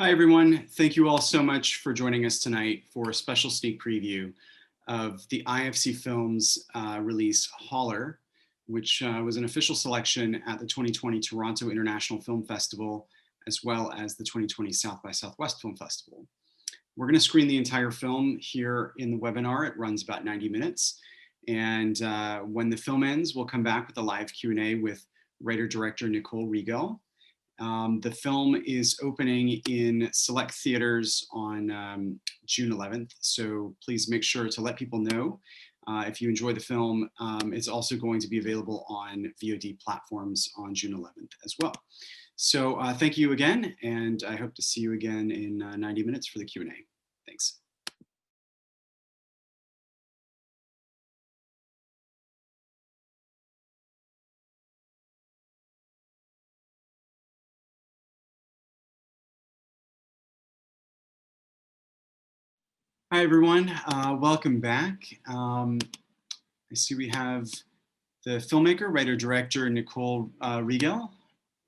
Hi, everyone. Thank you all so much for joining us tonight for a special sneak preview of the IFC Films release HOLLER, which was an official selection at the 2020 Toronto International Film Festival, as well as the 2020 South by Southwest Film Festival. We're going to screen the entire film here in the webinar. It runs about 90 minutes. And when the film ends, we'll come back with a live Q&A with writer-director Nicole Riegel. The film is opening in select theaters on June 11th, so please make sure to let people know if you enjoy the film. It's also going to be available on VOD platforms on June 11th as well. So thank you again, and I hope to see you again in 90 minutes for the Q&A. Thanks. Hi, everyone. Welcome back. I see we have the filmmaker, writer, director, Nicole Riegel,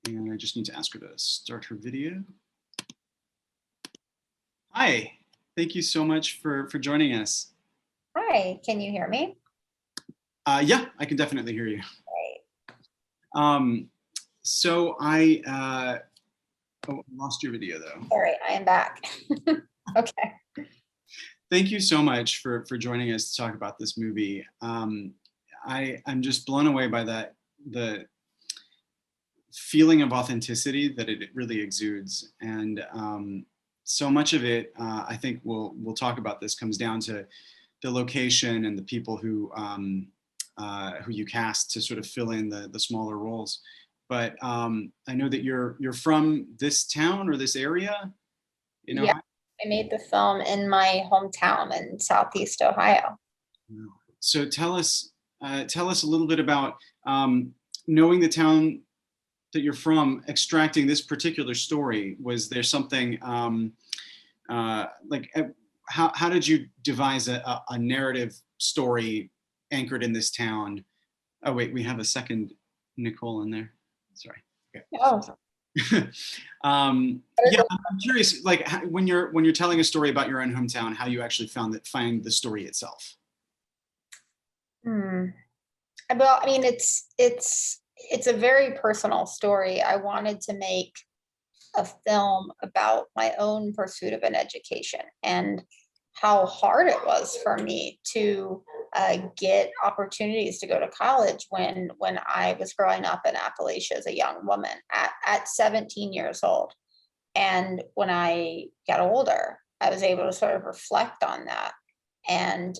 and I just need to ask her to start her video. Hi, thank you so much for joining us. Hi, can you hear me? Yeah, I can definitely hear you. Great. So I lost your video though. Sorry, I am back. Okay. Thank you so much for joining us to talk about this movie. I'm just blown away by the feeling of authenticity that it really exudes, and so much of it, I think we'll talk about this, comes down to the location and the people who you cast to sort of fill in the smaller roles. But I know that you're from this town or this area, you know? Yeah, I made the film in my hometown in Southeast Ohio. So tell us a little bit about knowing the town that you're from, extracting this particular story. Was there something like how did you devise a narrative story anchored in this town? Oh wait, we have a second Nicole in there. Sorry. Okay. Oh. Yeah, I'm curious, like when you're telling a story about your own hometown, how you actually find the story itself. Well, I mean, it's a very personal story. I wanted to make a film about my own pursuit of an education and how hard it was for me to get opportunities to go to college when I was growing up in Appalachia as a young woman at 17 years old. And when I got older, I was able to sort of reflect on that and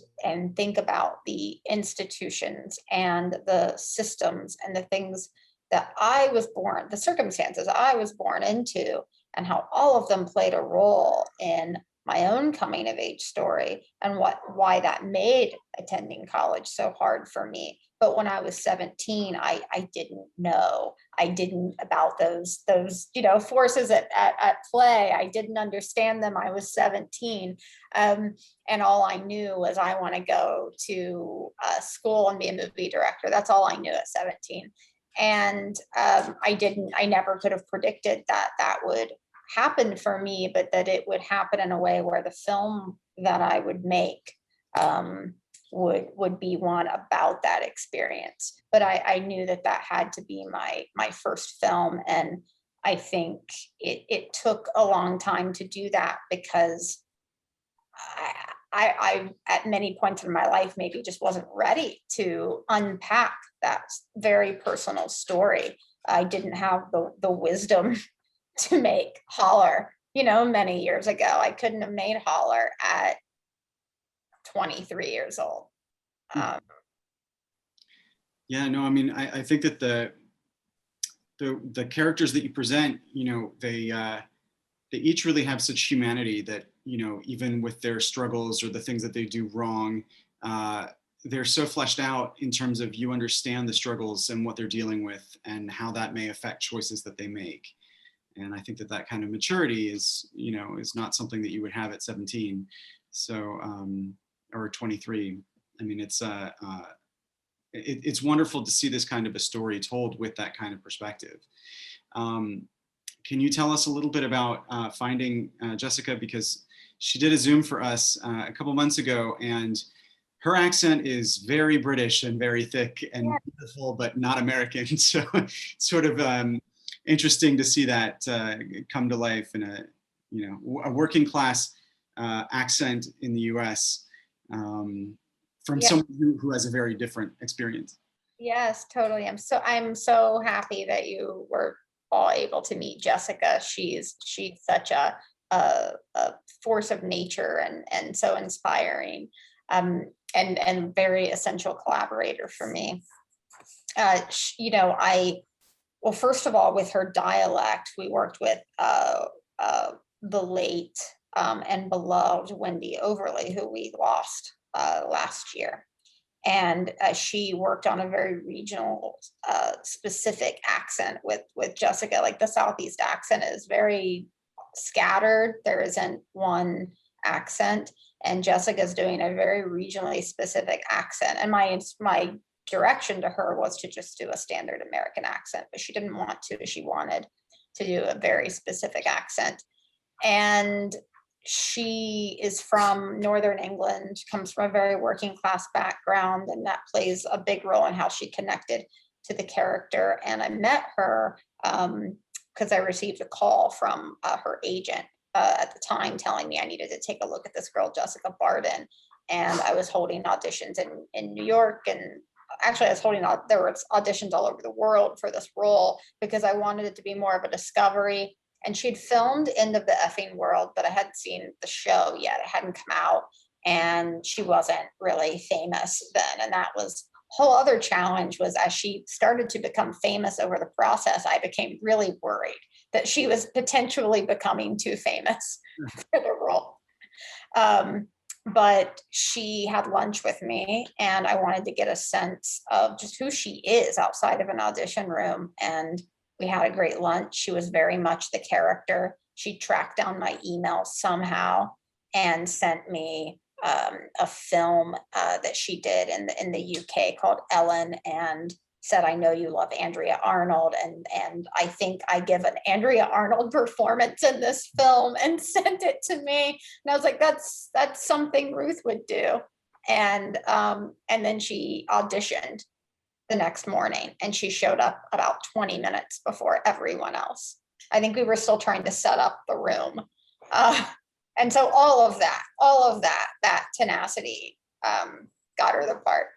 think about the institutions and the systems and the things that I was born, the circumstances I was born into, and how all of them played a role in my own coming of age story and why that made attending college so hard for me. But when I was 17, I didn't know. I didn't about those forces at play. I didn't understand them. I was 17. And all I knew was I want to go to school and be a movie director. That's all I knew at 17. And I never could have predicted that would happen for me, but that it would happen in a way where the film that I would make would be one about that experience. But I knew that had to be my first film, and I think it took a long time to do that because I at many points in my life maybe just wasn't ready to unpack that very personal story. I didn't have the wisdom to make HOLLER, many years ago. I couldn't have made HOLLER at 23 years old. Yeah, no, I mean, I think that the characters that you present, they each really have such humanity that, even with their struggles or the things that they do wrong, they're so fleshed out in terms of you understand the struggles and what they're dealing with and how that may affect choices that they make. And I think that kind of maturity is not something that you would have at 17, so or 23. I mean, it's wonderful to see this kind of a story told with that kind of perspective. can you tell us a little bit about finding Jessica? Because she did a Zoom for us a couple months ago, and her accent is very British and very thick and beautiful, but not American. So it's sort of interesting to see that come to life in a, you know, a working class accent in the US from someone who has a very different experience. Yes, totally. I'm so happy that you were all able to meet Jessica. She's such a force of nature and so inspiring, and very essential collaborator for me. You know, well, first of all, with her dialect, we worked with the late and beloved Wendy Overly, who we lost last year. And she worked on a very regional specific accent with Jessica. Like the Southeast accent is very scattered. There isn't one accent, and Jessica's doing a very regionally specific accent. And my direction to her was to just do a standard American accent, but she didn't want to. She wanted to do a very specific accent. And she is from Northern England, comes from a very working class background, and that plays a big role in how she connected to the character. And I met her because I received a call from her agent at the time telling me I needed to take a look at this girl, Jessica Barden. And I was holding auditions in New York, and actually I was holding out, there were auditions all over the world for this role because I wanted it to be more of a discovery. And she'd filmed End of the Effing World, but I hadn't seen the show yet. It hadn't come out, and she wasn't really famous then. And that was a whole other challenge, was as she started to become famous over the process, I became really worried that she was potentially becoming too famous for the role. But she had lunch with me, and I wanted to get a sense of just who she is outside of an audition room. And we had a great lunch. She was very much the character. She tracked down my email somehow and sent me a film that she did in the UK called Ellen, and said, I know you love Andrea Arnold, and I think I give an Andrea Arnold performance in this film, and sent it to me. And I was like, that's something Ruth would do. And then she auditioned the next morning, and she showed up about 20 minutes before everyone else. I think we were still trying to set up the room. And so all of that tenacity got her the part.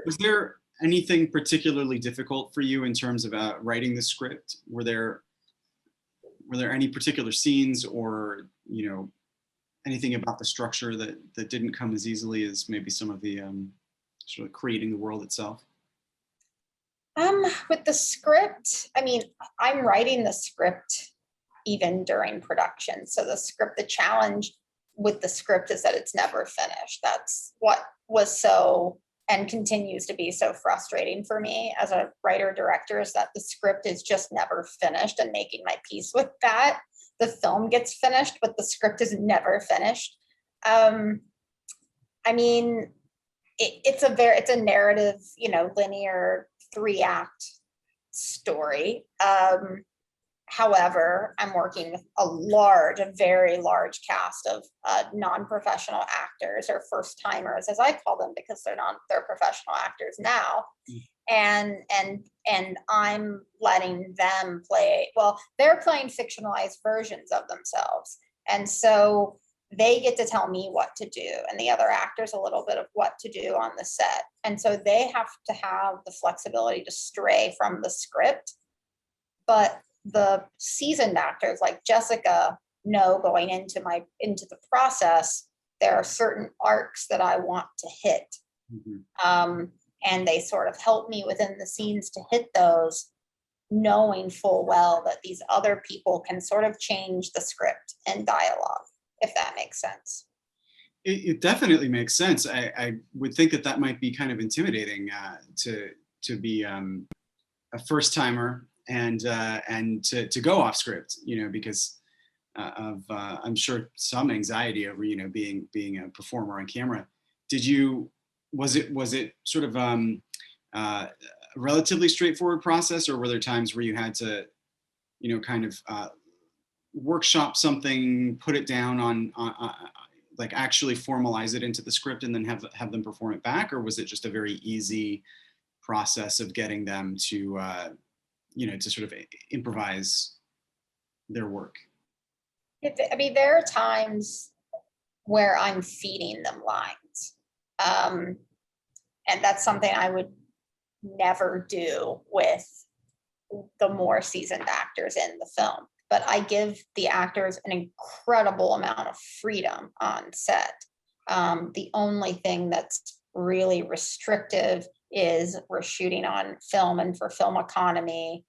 Was there anything particularly difficult for you in terms of writing the script? Were there any particular scenes, or, you know, anything about the structure that didn't come as easily as maybe some of the sort of creating the world itself? With the script, I mean, I'm writing the script even during production. So the challenge with the script is that it's never finished. That's what was so, and continues to be so frustrating for me as a writer director, is that the script is just never finished, and making my peace with that. The film gets finished, but the script is never finished. I mean, it's a narrative, you know, linear 3-act story. However, I'm working with a very large cast of non-professional actors, or first timers, as I call them, because they're professional actors now. And I'm letting them play, well, they're playing fictionalized versions of themselves. And so they get to tell me what to do, and the other actors a little bit of what to do on the set. And so they have to have the flexibility to stray from the script. But the seasoned actors like Jessica know, going into the process, there are certain arcs that I want to hit. Mm-hmm. And they sort of help me within the scenes to hit those, knowing full well that these other people can sort of change the script and dialogue, if that makes sense. It definitely makes sense. I would think that might be kind of intimidating to be a first timer and to go off script, you know, because of I'm sure some anxiety over, you know, being a performer on camera. Was it sort of relatively straightforward process, or were there times where you had to, kind of workshop something, put it down on like actually formalize it into the script and then have them perform it back? Or was it just a very easy process of getting them to, to sort of improvise their work? I mean, there are times where I'm feeding them lines. And that's something I would never do with the more seasoned actors in the film. But I give the actors an incredible amount of freedom on set. The only thing that's really restrictive is we're shooting on film, and for film economy,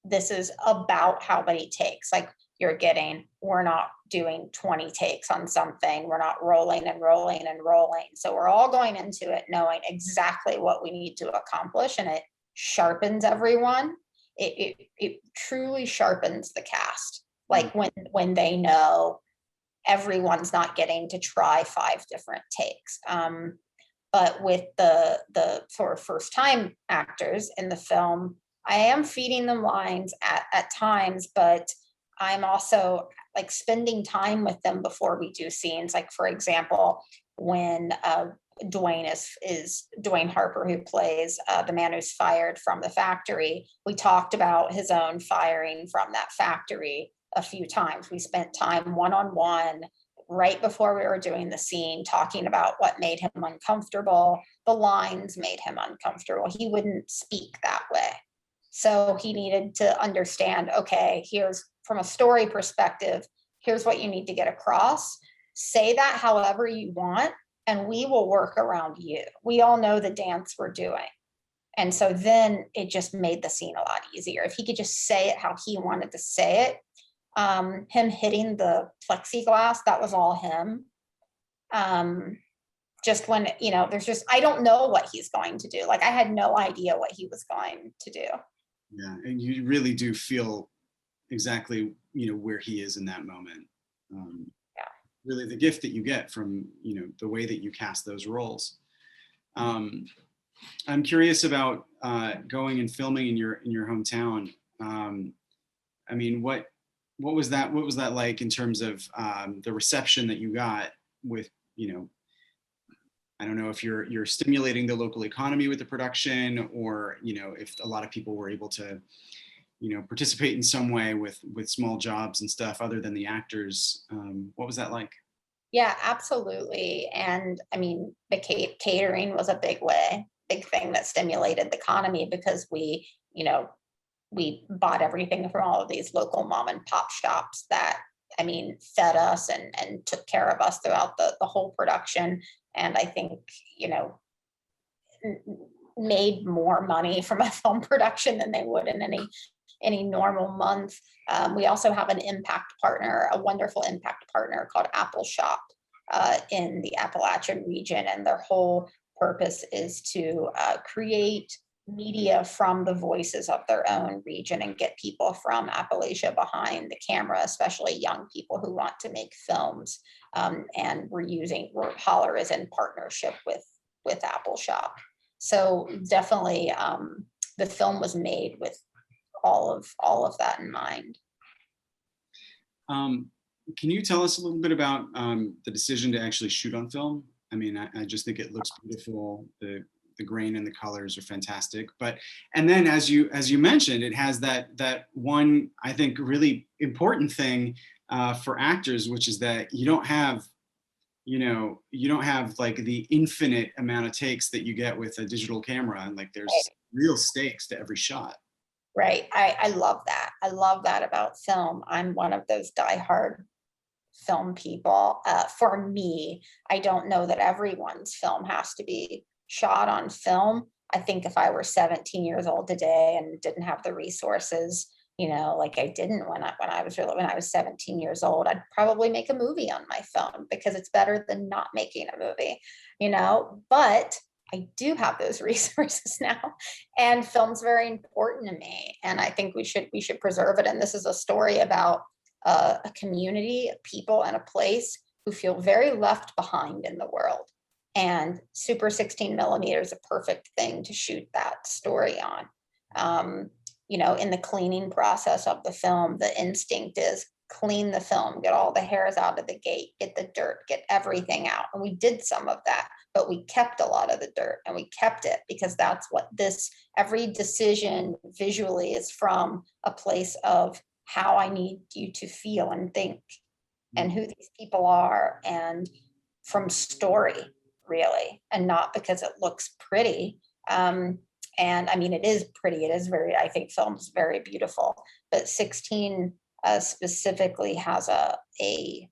this is about how many takes. Like we're not doing 20 takes on something. We're not rolling and rolling and rolling. So we're all going into it knowing exactly what we need to accomplish, and it sharpens everyone. It truly sharpens the cast. Like when they know everyone's not getting to try 5 different takes. But with the sort of first time actors in the film, I am feeding them lines at times, but I'm also like spending time with them before we do scenes. Like, for example, when Dwayne Harper, who plays the man who's fired from the factory, we talked about his own firing from that factory a few times. We spent time one-on-one right before we were doing the scene, talking about what made him uncomfortable. The lines made him uncomfortable. He wouldn't speak that way. So he needed to understand, okay, here's, from a story perspective, here's what you need to get across. Say that however you want, and we will work around you. We all know the dance we're doing. And so then it just made the scene a lot easier. If he could just say it how he wanted to say it, him hitting the plexiglass, that was all him. Just when, I don't know what he's going to do. Like, I had no idea what he was going to do. Yeah, and you really do feel exactly, where he is in that moment. Yeah. Really the gift that you get from, the way that you cast those roles. I'm curious about going and filming in your hometown. I mean, what was that like in terms of the reception that you got with, I don't know if you're stimulating the local economy with the production, or if a lot of people were able to participate in some way with small jobs and stuff other than the actors. What was that like? Yeah, absolutely. And I mean, the catering was a big thing that stimulated the economy, because we bought everything from all of these local mom and pop shops that, fed us and took care of us throughout the whole production. And I think, made more money from a film production than they would in any normal month. We also have an impact partner, a wonderful impact partner called Apple Shop in the Appalachian region. And their whole purpose is to create media from the voices of their own region and get people from Appalachia behind the camera, especially young people who want to make films. And HOLLER is in partnership with Apple Shop. So definitely the film was made with all of that in mind. Can you tell us a little bit about the decision to actually shoot on film? I mean, I just think it looks beautiful. The grain and the colors are fantastic. And then as you mentioned, it has that one, I think, really important thing for actors, which is that you don't have like the infinite amount of takes that you get with a digital camera, and like there's real stakes to every shot. Right. I love that. I love that about film. I'm one of those diehard film people. For me, I don't know that everyone's film has to be shot on film. I think if I were 17 years old today and didn't have the resources, like I didn't when I was 17 years old, I'd probably make a movie on my phone, because it's better than not making a movie, but I do have those resources now, and film's very important to me. And I think we should preserve it. And this is a story about a community of people and a place who feel very left behind in the world. and super 16 millimeter is a perfect thing to shoot that story on. You know, in the cleaning process of the film, the instinct is clean the film, get all the hairs out of the gate, get the dirt, get everything out. And we did some of that, but we kept a lot of the dirt, and we kept it because that's what every decision visually is from a place of how I need you to feel and think and who these people are, and from story really, and not because it looks pretty. And I mean, it is pretty. It is very, I think film's very beautiful, but 16 specifically has a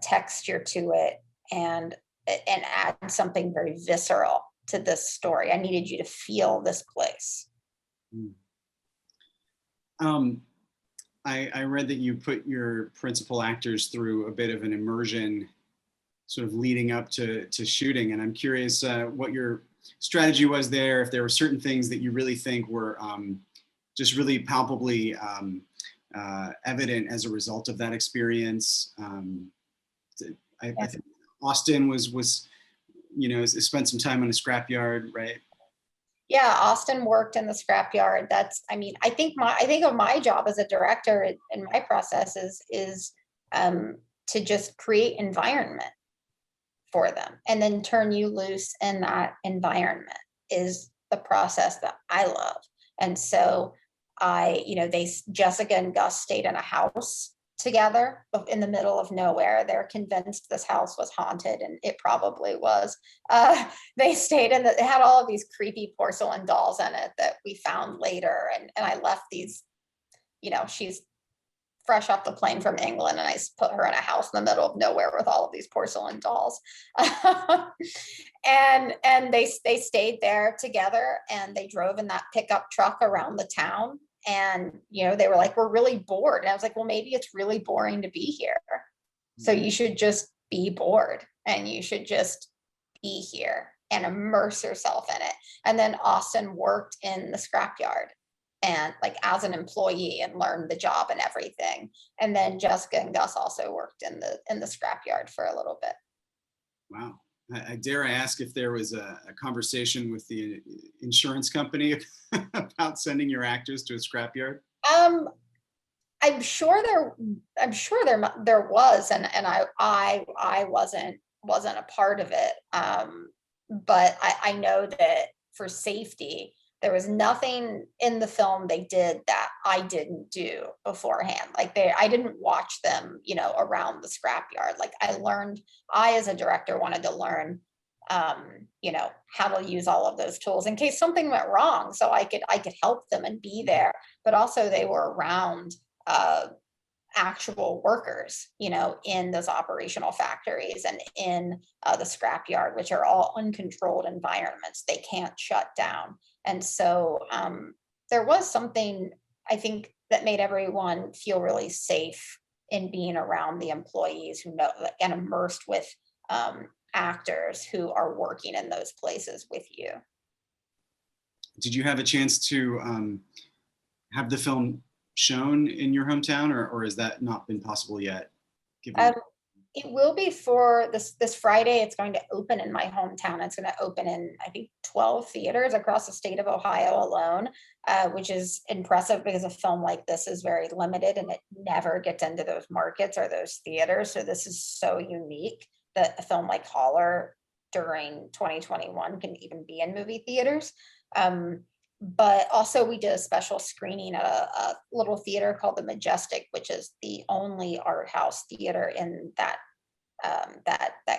texture to it, and adds something very visceral to this story. I needed you to feel this place. I read that you put your principal actors through a bit of an immersion sort of leading up to shooting. And I'm curious what your strategy was there, if there were certain things that you really think were just really palpably evident as a result of that experience. I think Austin was, you know, spent some time on a scrapyard, right? Yeah, Austin worked in the scrapyard. That's, I mean, I think of my job as a director in my process is to just create environment for them and then turn you loose in that environment is the process that I love. And so Jessica and Gus stayed in a house together in the middle of nowhere. They're convinced this house was haunted, and it probably was. They stayed it had all of these creepy porcelain dolls in it that we found later. And I left these, you know, she's fresh off the plane from England, and I put her in a house in the middle of nowhere with all of these porcelain dolls. and they stayed there together, and they drove in that pickup truck around the town. And, you know, they were like, we're really bored. And I was like, well, maybe it's really boring to be here. So you should just be bored, and you should just be here and immerse yourself in it. And then Austin worked in the scrapyard and like as an employee and learned the job and everything. And then Jessica and Gus also worked in the scrapyard for a little bit. Wow. I dare I ask if there was a conversation with the insurance company about sending your actors to a scrapyard? I'm sure there was, and I wasn't a part of it. But I know that for safety, there was nothing in the film they did that I didn't do beforehand. Like I didn't watch them, you know, around the scrapyard. Like I as a director wanted to learn, you know, how to use all of those tools in case something went wrong, so I could help them and be there. But also they were around actual workers, you know, in those operational factories and in the scrapyard, which are all uncontrolled environments. They can't shut down. And so there was something, I think, that made everyone feel really safe in being around the employees who know and immersed with actors who are working in those places with you. Did you have a chance to have the film shown in your hometown, or has that not been possible yet? It will be for this Friday. It's going to open in my hometown. It's going to open in, I think, 12 theaters across the state of Ohio alone, which is impressive because a film like this is very limited and it never gets into those markets or those theaters. So this is so unique that a film like HOLLER during 2021 can even be in movie theaters. But also we did a special screening at a little theater called the Majestic, which is the only art house theater in that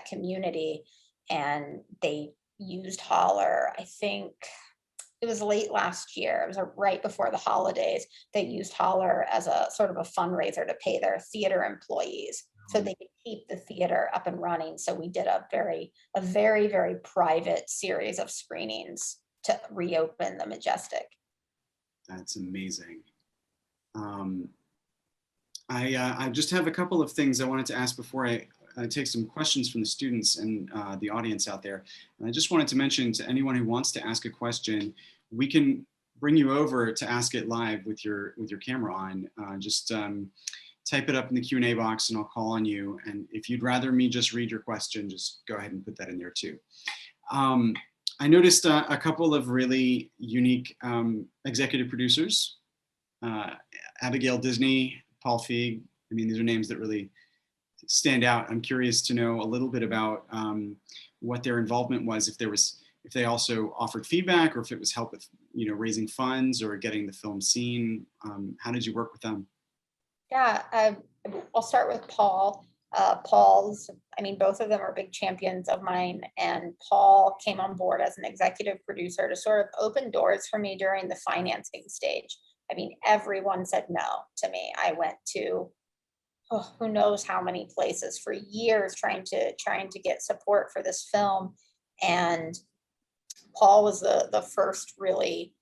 community. And they used HOLLER, I think it was late last year. It was right before the holidays. They used HOLLER as a sort of a fundraiser to pay their theater employees so they could keep the theater up and running. So we did a very, very private series of screenings to reopen the Majestic. That's amazing. I just have a couple of things I wanted to ask before I take some questions from the students and the audience out there. And I just wanted to mention to anyone who wants to ask a question, we can bring you over to ask it live with your camera on. type it up in the Q&A box and I'll call on you. And if you'd rather me just read your question, just go ahead and put that in there too. I noticed a couple of really unique executive producers, Abigail Disney, Paul Feig. I mean, these are names that really stand out. I'm curious to know a little bit about what their involvement was, if they also offered feedback, or if it was help with, raising funds or getting the film seen. How did you work with them? Yeah, I'll start with Paul. Both of them are big champions of mine, and Paul came on board as an executive producer to sort of open doors for me during the financing stage. I mean, everyone said no to me. I went to who knows how many places for years trying to get support for this film, and Paul was the first really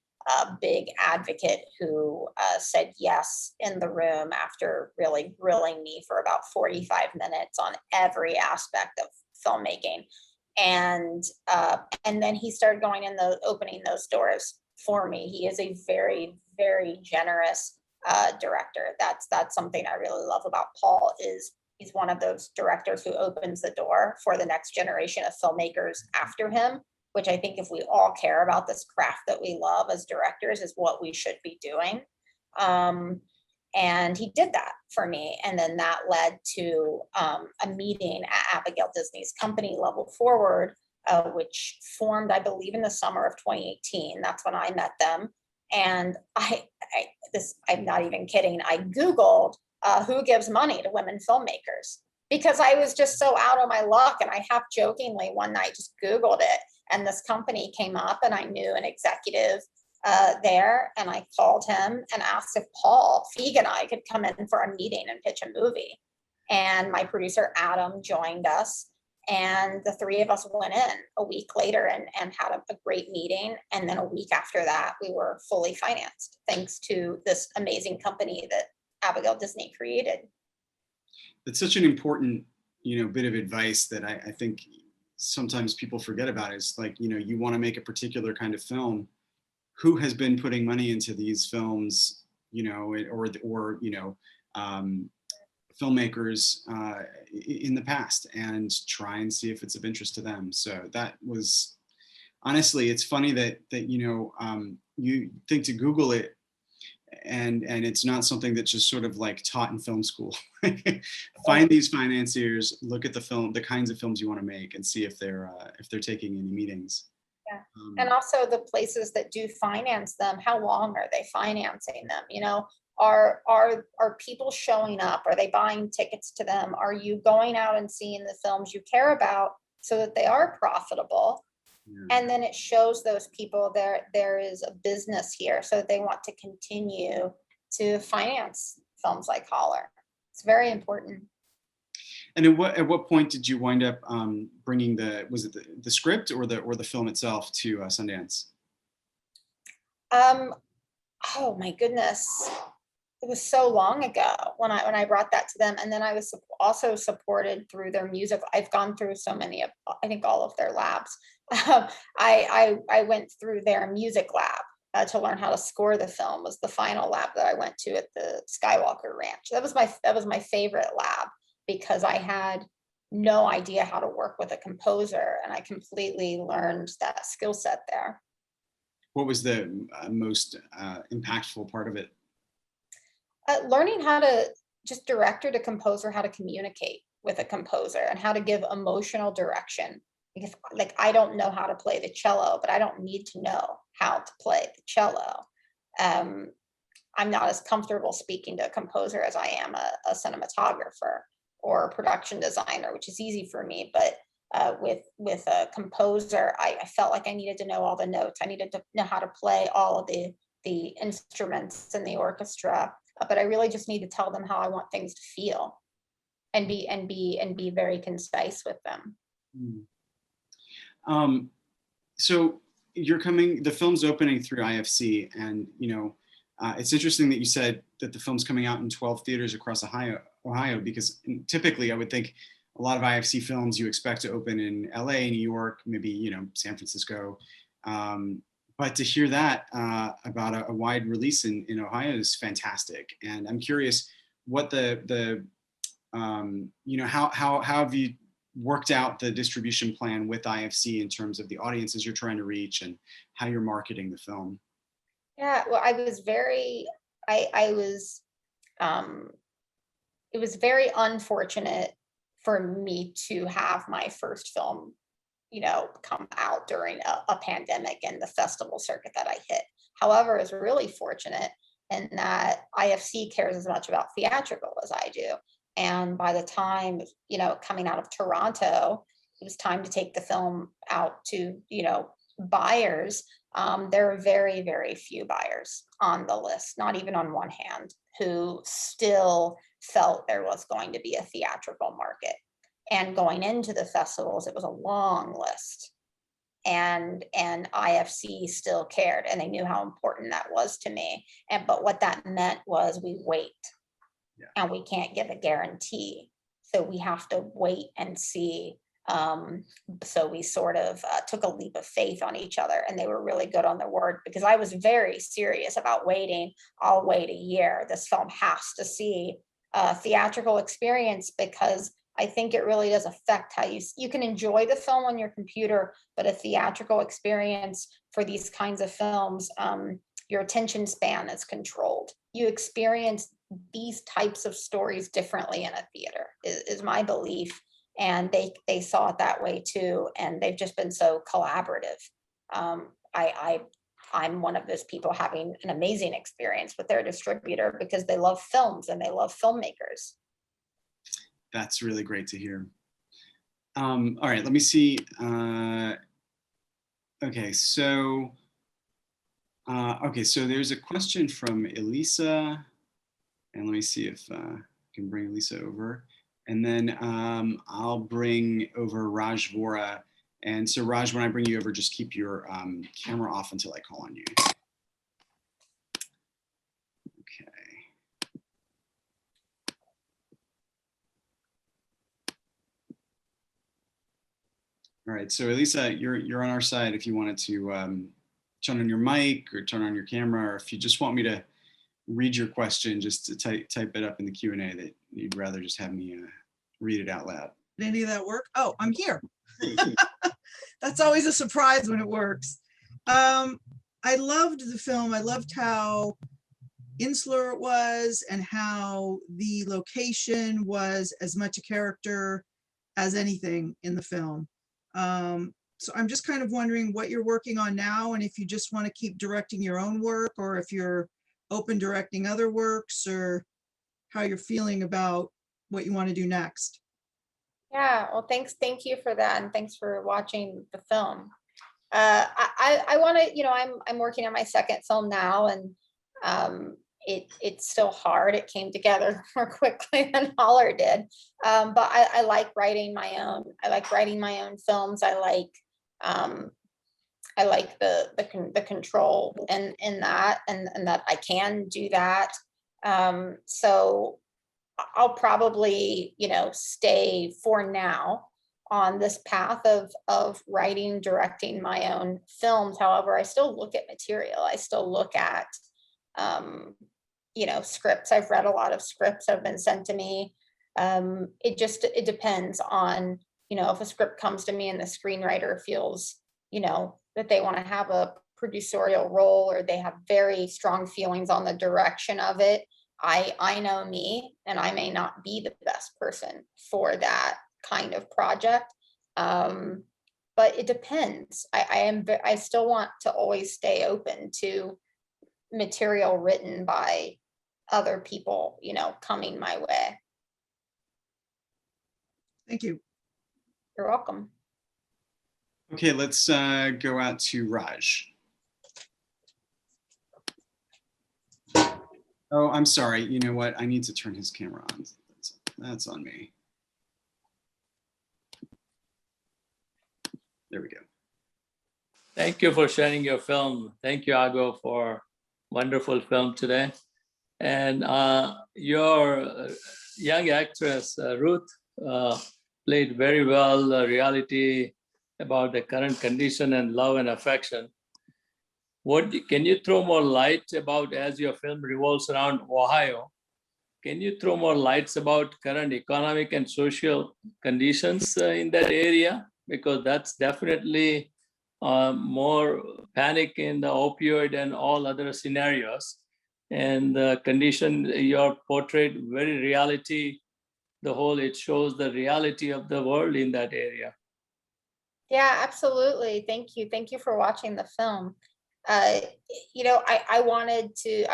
big advocate who said yes in the room after really grilling me for about 45 minutes on every aspect of filmmaking. And then he started going in opening those doors for me. He is a very, very generous director. That's something I really love about Paul, is he's one of those directors who opens the door for the next generation of filmmakers after him, which I think if we all care about this craft that we love as directors is what we should be doing. And he did that for me. And then that led to a meeting at Abigail Disney's company, Level Forward, which formed, I believe, in the summer of 2018. That's when I met them. And I'm not even kidding. I Googled who gives money to women filmmakers, because I was just so out of my luck. And I half jokingly one night just Googled it, and this company came up, and I knew an executive there, and I called him and asked if Paul Feig and I could come in for a meeting and pitch a movie. And my producer Adam joined us, and the three of us went in a week later and had a great meeting. And then a week after that, we were fully financed, thanks to this amazing company that Abigail Disney created. That's such an important, bit of advice that I think sometimes people forget about, is like, you want to make a particular kind of film. Who has been putting money into these films, or filmmakers in the past, and try and see if it's of interest to them. So that was, honestly, it's funny that you think to Google it, and it's not something that's just sort of like taught in film school. Find these financiers, look at the kinds of films you want to make, and see if they're taking any meetings. Yeah. And also the places that do finance them, how long are they financing them? Are people showing up? Are they buying tickets to them? Are you going out and seeing the films you care about so that they are profitable? Yeah. And then it shows those people there is a business here, so they want to continue to finance films like Holler. It's very important. And at what point did you wind up bringing was it the script or the film itself to Sundance? Oh my goodness, it was so long ago when I brought that to them. And then I was also supported through their music. I've gone through so many of, I think, all of their labs. I went through their music lab to learn how to score the film. Was the final lab that I went to at the Skywalker Ranch. That was my favorite lab, because I had no idea how to work with a composer, and I completely learned that skill set there. What was the most impactful part of it? Learning how to, just director to composer, how to communicate with a composer and how to give emotional direction. Because I don't know how to play the cello, but I don't need to know how to play the cello. I'm not as comfortable speaking to a composer as I am a cinematographer or a production designer, which is easy for me. But with a composer, I felt like I needed to know all the notes. I needed to know how to play all of the instruments in the orchestra. But I really just need to tell them how I want things to feel, and be very concise with them. So the film's opening through IFC, and it's interesting that you said that the film's coming out in 12 theaters across Ohio, because typically I would think a lot of IFC films you expect to open in LA, New York, maybe San Francisco. But to hear that about a wide release in Ohio is fantastic. And I'm curious, what you know, how have you worked out the distribution plan with IFC in terms of the audiences you're trying to reach and how you're marketing the film? Yeah, well, I was very, I was, it was very unfortunate for me to have my first film, you know, come out during a pandemic and the festival circuit that I hit. However, it's really fortunate in that IFC cares as much about theatrical as I do. And by the time, you know, coming out of Toronto, it was time to take the film out to, you know, buyers. There are very, very few buyers on the list, not even on one hand, who still felt there was going to be a theatrical market. And going into the festivals, it was a long list. And IFC still cared, and they knew how important that was to me. And but what that meant was we wait, and we can't give a guarantee. So we have to wait and see. So we sort of took a leap of faith on each other, and they were really good on their word, because I was very serious about waiting. I'll wait a year. This film has to see a theatrical experience, because I think it really does affect how you can enjoy the film on your computer, but a theatrical experience for these kinds of films, your attention span is controlled. You experience these types of stories differently in a theater, is my belief. And they saw it that way too, and they've just been so collaborative. I'm one of those people having an amazing experience with their distributor, because they love films and they love filmmakers. That's really great to hear. All right, let me see. Okay, so there's a question from Elisa, and let me see if I can bring Elisa over. And then I'll bring over Raj Vora. And so Raj, when I bring you over, just keep your camera off until I call on you. Okay. All right, so Elisa, you're on our side if you wanted to turn on your mic or turn on your camera, or if you just want me to read your question, just to type it up in the Q&A that you'd rather just have me read it out loud. Did any of that work? Oh, I'm here. That's always a surprise when it works. I loved the film. I loved how insular it was, and how the location was as much a character as anything in the film. So I'm just kind of wondering what you're working on now, and if you just want to keep directing your own work, or if you're open directing other works, or how you're feeling about what you want to do next. Yeah, well, thank you for that, and thanks for watching the film. I want to, you know, I'm working on my second film now, and it's still hard. It came together more quickly than HOLLER did, but I like writing my own. I like writing my own films. I like the control in that, and that I can do that. So I'll probably, you know, stay for now on this path of writing, directing my own films. However, I still look at material. I still look at, you know, scripts. I've read a lot of scripts that have been sent to me. It depends on, you know, if a script comes to me and the screenwriter feels, you know, that they want to have a producerial role, or they have very strong feelings on the direction of it. I know me, and I may not be the best person for that kind of project, but it depends. I still want to always stay open to material written by other people, you know, coming my way. Thank you. You're welcome. Okay, let's go out to Raj. Oh, I'm sorry. You know what? I need to turn his camera on. That's on me. There we go. Thank you for sharing your film. Thank you, Ago, for wonderful film today. And your young actress, Ruth, played very well reality about the current condition and love and affection. What can you throw more light about as your film revolves around Ohio? can you throw more lights about current economic and social conditions in that area? Because that's definitely more panic in the opioid and all other scenarios. And the condition you're portrayed very reality, it shows the reality of the world in that area. Yeah, absolutely. Thank you. Thank you for watching the film. You know, I wanted to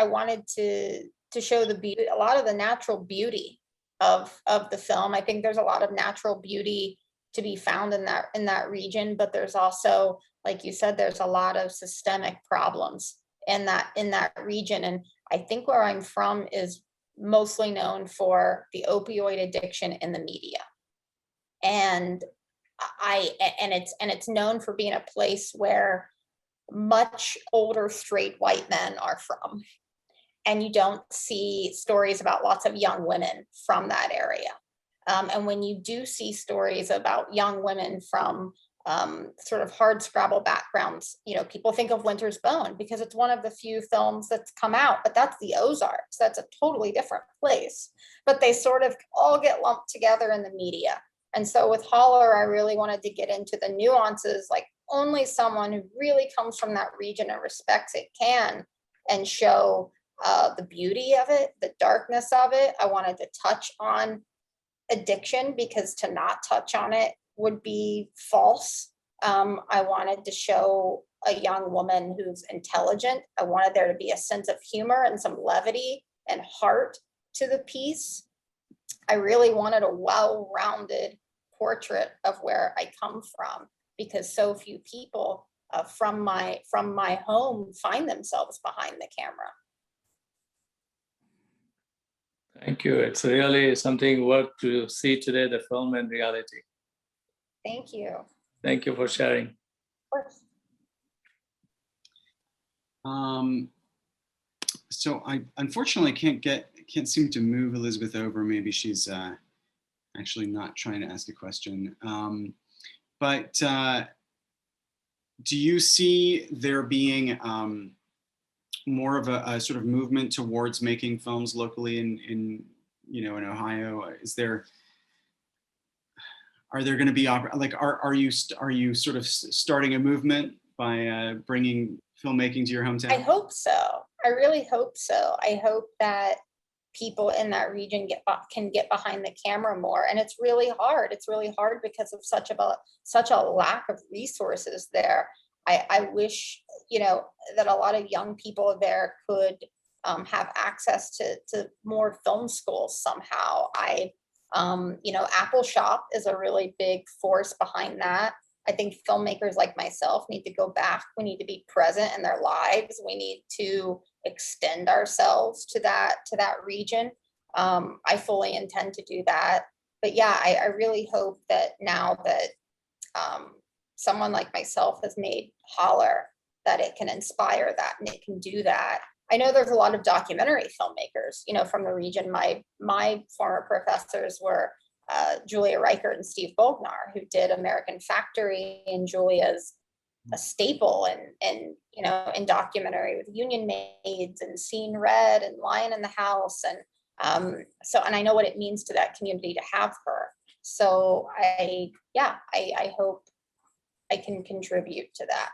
show the beauty, a lot of the natural beauty of the film. I think there's a lot of natural beauty to be found in that region, but there's also, like you said, there's a lot of systemic problems in that region. And I think where I'm from is mostly known for the opioid addiction in the media. And it's known for being a place where much older straight white men are from. And you don't see stories about lots of young women from that area. And when you do see stories about young women from sort of hard scrabble backgrounds, you know, people think of Winter's Bone because it's one of the few films that's come out, but that's the Ozarks. That's a totally different place. But they sort of all get lumped together in the media. And so with Holler, I really wanted to get into the nuances, like only someone who really comes from that region and respects it can, and show the beauty of it, the darkness of it. I wanted to touch on addiction because to not touch on it would be false. I wanted to show a young woman who's intelligent. I wanted there to be a sense of humor and some levity and heart to the piece. I really wanted a well-rounded portrait of where I come from, because so few people from my home find themselves behind the camera. Thank you. It's really something worth to see today, the film and reality. Thank you. Thank you for sharing. Of course. So I unfortunately can't seem to move Elizabeth over. Maybe she's actually not trying to ask a question. But do you see there being more of a sort of movement towards making films locally in Ohio? Are there going to be are you sort of starting a movement by bringing filmmaking to your hometown? I hope so. I really hope so. I hope that people in that region can get behind the camera more. And it's really hard. It's really hard because of such a lack of resources there. I wish, that a lot of young people there could have access to more film schools somehow. Apple Shop is a really big force behind that. I think filmmakers like myself need to go back. We need to be present in their lives. We need to extend ourselves to that region. I fully intend to do that. But yeah, I really hope that now that someone like myself has made Holler, that it can inspire that and it can do that. I know there's a lot of documentary filmmakers, from the region. My former professors were Julia Reichert and Steve Bolgnar, who did American Factory, and Julia's a staple in documentary with Union Maids and Seeing Red and Lion in the House. And and I know what it means to that community to have her. So I hope I can contribute to that.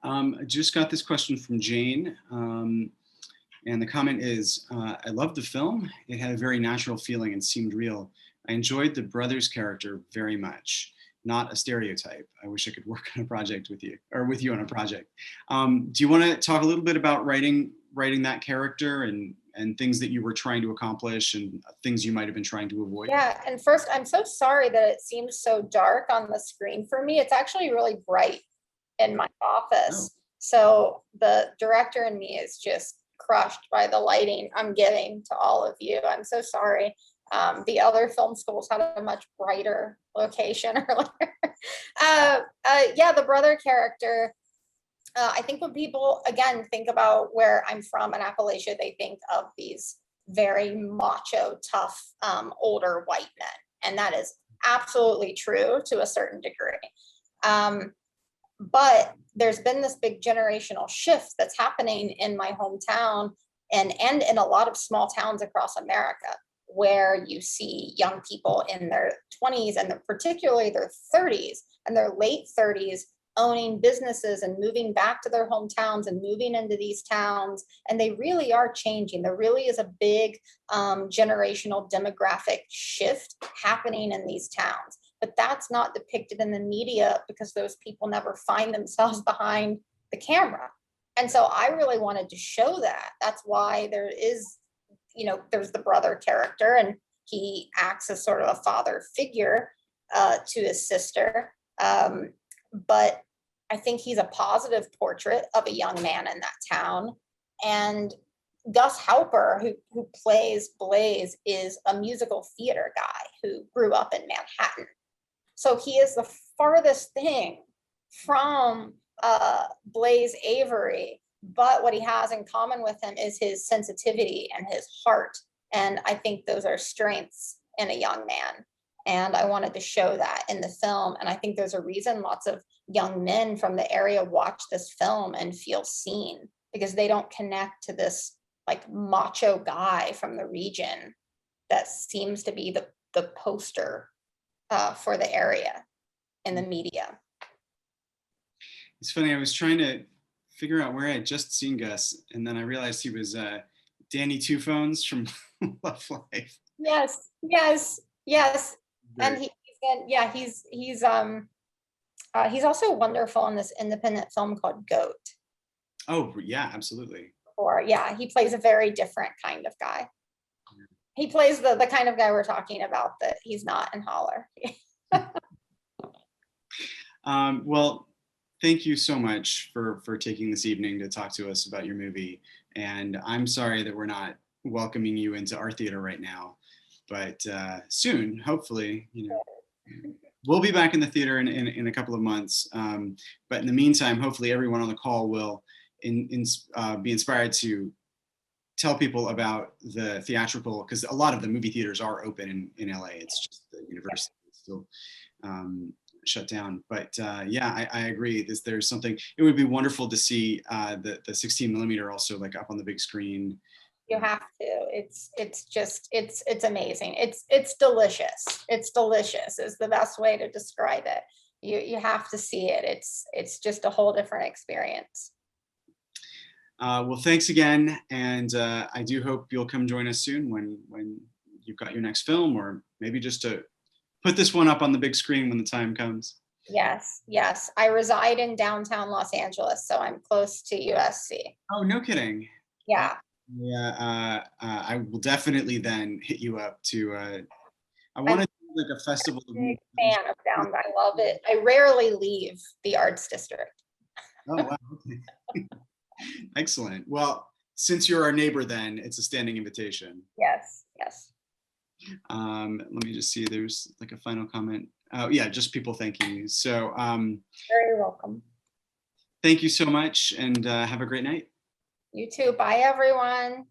I just got this question from Jane. And the comment is, I loved the film. It had a very natural feeling and seemed real. I enjoyed the brother's character very much. Not a stereotype. I wish I could work on a project with you, or with you on a project. Do you want to talk a little bit about writing that character and things that you were trying to accomplish and things you might have been trying to avoid? Yeah, and first, I'm so sorry that it seems so dark on the screen for me. It's actually really bright in my office. Oh. So the director in me is just crushed by the lighting I'm giving to all of you. I'm so sorry. The other film schools had a much brighter location earlier. The brother character, I think when people, again, think about where I'm from in Appalachia, they think of these very macho, tough, older white men. And that is absolutely true to a certain degree. But there's been this big generational shift that's happening in my hometown. and in a lot of small towns across America, where you see young people in their 20s and particularly their 30s and their late 30s owning businesses and moving back to their hometowns and moving into these towns. And they really are changing. There really is a big generational demographic shift happening in these towns. But that's not depicted in the media because those people never find themselves behind the camera. And so I really wanted to show that. That's why there is, you know, there's the brother character, and he acts as sort of a father figure to his sister. But I think he's a positive portrait of a young man in that town. And Gus Halper, who plays Blaze, is a musical theater guy who grew up in Manhattan. So he is the farthest thing from Blaze Avery, but what he has in common with him is his sensitivity and his heart. And I think those are strengths in a young man. And I wanted to show that in the film. And I think there's a reason lots of young men from the area watch this film and feel seen, because they don't connect to this like macho guy from the region that seems to be the poster for the area in the media. It's funny, I was trying to figure out where I had just seen Gus, and then I realized he was Danny Two Phones from Love Life. Yes, yes, yes. Great. And he's also wonderful in this independent film called Goat. Oh yeah, absolutely. Or yeah, he plays a very different kind of guy. He plays the kind of guy we're talking about that he's not in Holler. Well, thank you so much for taking this evening to talk to us about your movie. And I'm sorry that we're not welcoming you into our theater right now, but soon, hopefully, you know, we'll be back in the theater in a couple of months. But in the meantime, hopefully everyone on the call will be inspired to tell people about the theatrical, because a lot of the movie theaters are open in LA. It's just the university is still shut down. But yeah, I agree. There's something, it would be wonderful to see the 16 millimeter also like up on the big screen. You have to. It's amazing. It's delicious. It's delicious is the best way to describe it. You have to see it. It's just a whole different experience. Well, thanks again, and I do hope you'll come join us soon when you've got your next film, or maybe just to put this one up on the big screen when the time comes. Yes, yes. I reside in downtown Los Angeles, so I'm close to USC. Oh, no kidding. Yeah. Yeah, I will definitely then hit you up to. I want to do like a festival. I'm a big fan of downtown. I love it. I rarely leave the Arts District. Oh wow. Okay. Excellent. Well, since you're our neighbor, then it's a standing invitation. Yes, yes. Let me just see. There's like a final comment. Oh yeah, just people thanking you. So Very welcome. thank you so much, and have a great night. You too. Bye, everyone.